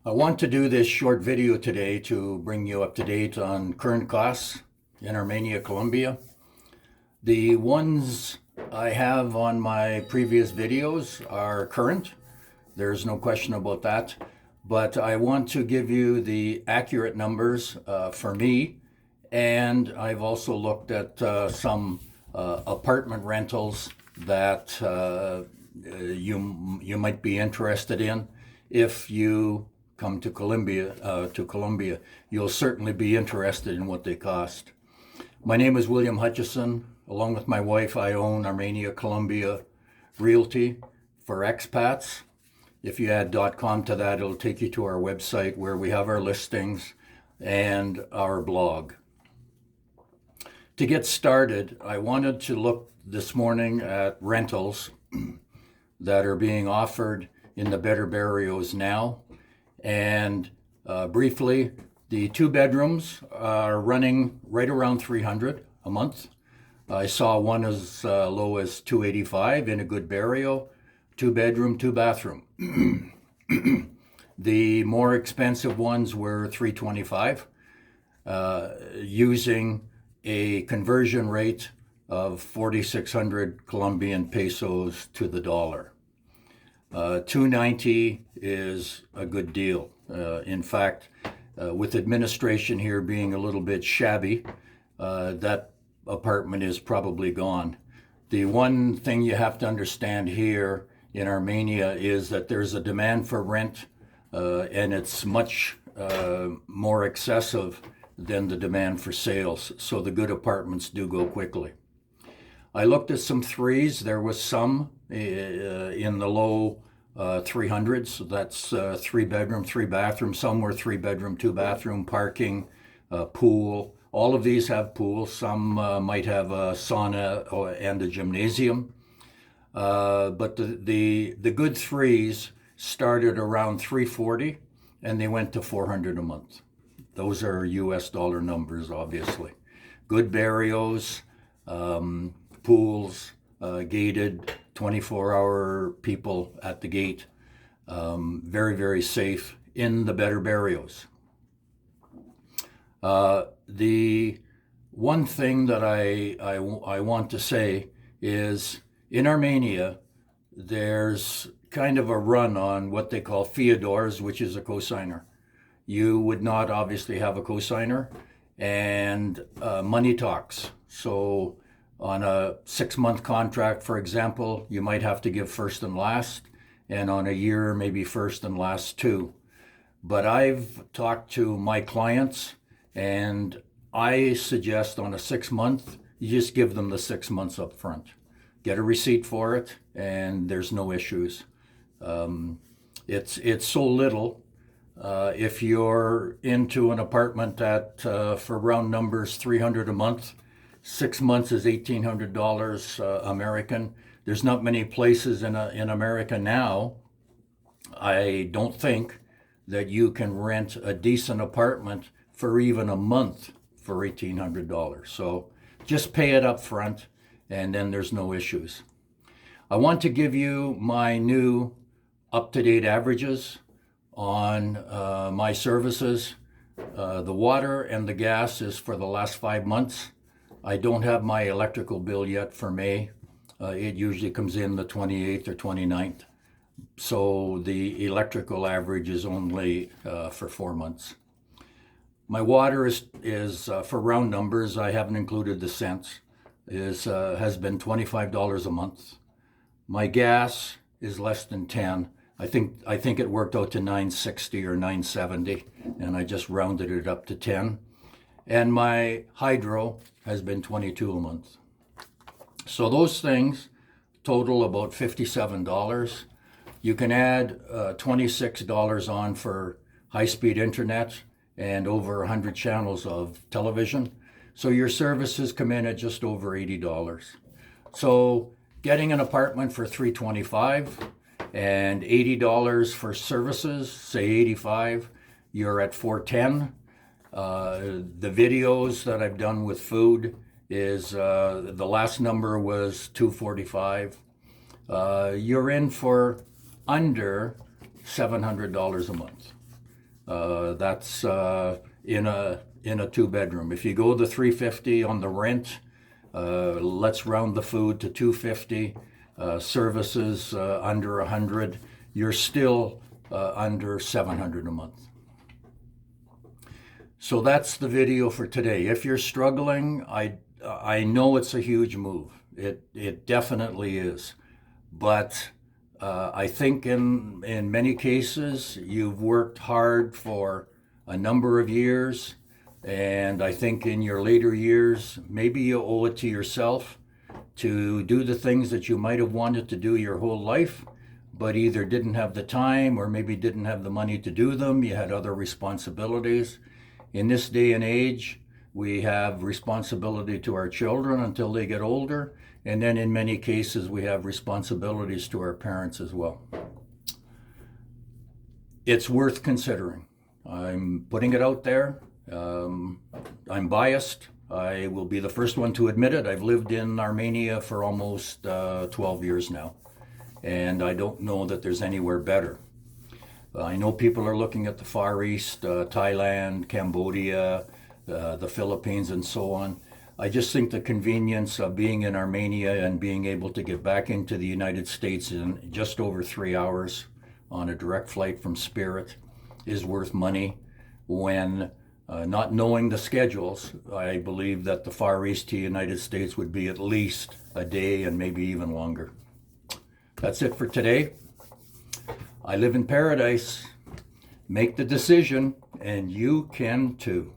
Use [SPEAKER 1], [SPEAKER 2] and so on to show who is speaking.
[SPEAKER 1] I want to do this short video today to bring you up to date on current costs in Armenia, Colombia. The ones I have on my previous videos are current. There's no question about that. But I want to give you the accurate numbers for me. And I've also looked at some apartment rentals that you might be interested in if you come to Colombia, you'll certainly be interested in what they cost. My name is William Hutchison. Along with my wife, I own Armenia Colombia Realty for expats. If you add .com to that, it'll take you to our website where we have our listings and our blog. To get started, I wanted to look this morning at rentals that are being offered in the better barrios now. And briefly, the 2 bedrooms are running right around $300 a month. I saw one as low as $285 in a good barrio, 2 bedroom, 2 bathroom. The more expensive ones were $325, using a conversion rate of 4,600 Colombian pesos to the dollar. 290 is a good deal. In fact, with administration here being a little bit shabby, that apartment is probably gone. The one thing you have to understand here in Armenia is that there's a demand for rent, and it's much more excessive than the demand for sales. So the good apartments do go quickly. I looked at some 3s. There was some in the low 300s. So that's 3 bedroom, 3 bathroom. Some were 3 bedroom, 2 bathroom, parking, pool. All of these have pools. Some might have a sauna and a gymnasium. But the good 3s started around 340 and they went to 400 a month. Those are US dollar numbers, obviously. Good barrios, pools, gated, 24-hour people at the gate. Very, very safe in the better barrios. The one thing that I want to say is in Armenia, there's kind of a run on what they call fiadors, which is a cosigner. You would not obviously have a cosigner, and money talks. So on a 6-month contract, for example, you might have to give first and last, and on a year, maybe first and last too. But I've talked to my clients, and I suggest on a 6-month, you just give them the 6 months up front. Get a receipt for it, and there's no issues. It's so little. If you're into an apartment at, for round numbers, $300 a month, 6 months is $1,800 American. There's not many places in America now, I don't think, that you can rent a decent apartment for even a month for $1,800. So just pay it up front, and then there's no issues. I want to give you my new up-to-date averages on my services. The water and the gas is for the last 5 months. I don't have my electrical bill yet for May. It usually comes in the 28th or 29th. So the electrical average is only for 4 months. My water is for round numbers, I haven't included the cents, has been $25 a month. My gas is less than 10. I think it worked out to 960 or 970, and I just rounded it up to 10. And my hydro has been 22 a month. So those things total about $57. You can add $26 on for high-speed internet and over 100 channels of television. So your services come in at just over $80. So getting an apartment for $325 and $80 for services, say $85, you're at $410. The videos that I've done with food is the last number was $245. You're in for under $700 a month. That's in a two-bedroom. If you go to 350 on the rent, let's round the food to 250. Services under 100. You're still under 700 a month. So that's the video for today. If you're struggling, I know it's a huge move. It definitely is. But I think in many cases you've worked hard for a number of years, and I think in your later years maybe you owe it to yourself to do the things that you might have wanted to do your whole life, but either didn't have the time or maybe didn't have the money to do them. You had other responsibilities. In this day and age, we have responsibility to our children until they get older, and then in many cases we have responsibilities to our parents as well. It's worth considering. I'm putting it out there. I'm biased. I will be the first one to admit it. I've lived in Armenia for almost 12 years now, and I don't know that there's anywhere better. I know people are looking at the Far East, Thailand, Cambodia, the Philippines, and so on. I just think the convenience of being in Armenia and being able to get back into the United States in just over 3 hours on a direct flight from Spirit is worth money. When not knowing the schedules, I believe that the Far East to the United States would be at least a day and maybe even longer. That's it for today. I live in paradise. Make the decision, and you can too.